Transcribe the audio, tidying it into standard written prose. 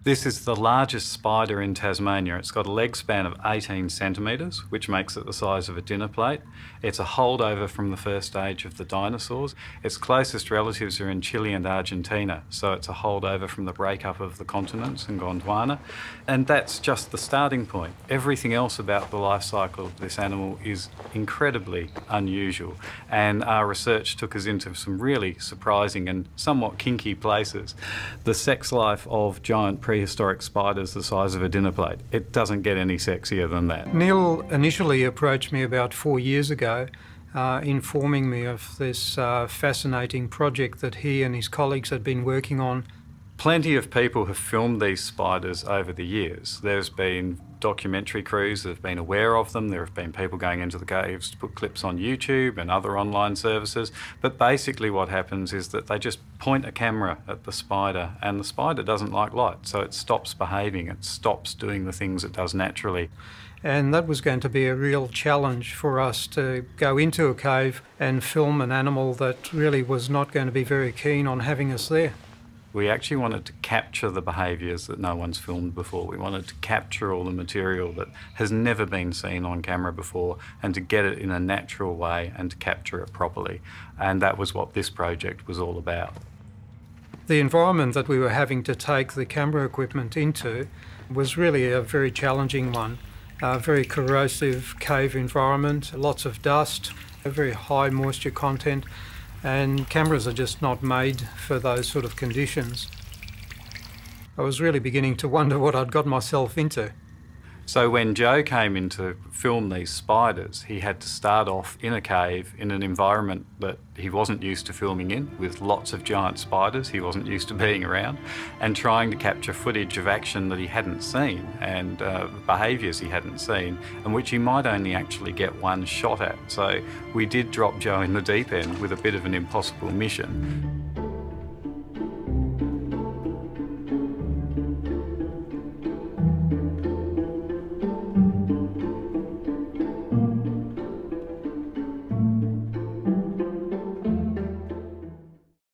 This is the largest spider in Tasmania. It's got a leg span of 18 centimetres, which makes it the size of a dinner plate. It's a holdover from the first age of the dinosaurs. Its closest relatives are in Chile and Argentina, so it's a holdover from the breakup of the continents in Gondwana. And that's just the starting point. Everything else about the life cycle of this animal is incredibly unusual, and our research took us into some really surprising and somewhat kinky places. The sex life of giant prehistoric spiders the size of a dinner plate. It doesn't get any sexier than that. Neil initially approached me about 4 years ago, informing me of this fascinating project that he and his colleagues had been working on. Plenty of people have filmed these spiders over the years. There's been documentary crews that have been aware of them. There have been people going into the caves to put clips on YouTube and other online services. But basically what happens is that they just point a camera at the spider, and the spider doesn't like light, so it stops behaving, it stops doing the things it does naturally. And that was going to be a real challenge for us to go into a cave and film an animal that really was not going to be very keen on having us there. We actually wanted to capture the behaviours that no one's filmed before. We wanted to capture all the material that has never been seen on camera before, and to get it in a natural way and to capture it properly. And that was what this project was all about. The environment that we were having to take the camera equipment into was really a very challenging one. A very corrosive cave environment, lots of dust, a very high moisture content, and cameras are just not made for those sort of conditions. I was really beginning to wonder what I'd got myself into. So when Joe came in to film these spiders, he had to start off in a cave in an environment that he wasn't used to filming in, with lots of giant spiders he wasn't used to being around, and trying to capture footage of action that he hadn't seen and behaviours he hadn't seen, and which he might only actually get one shot at. So we did drop Joe in the deep end with a bit of an impossible mission.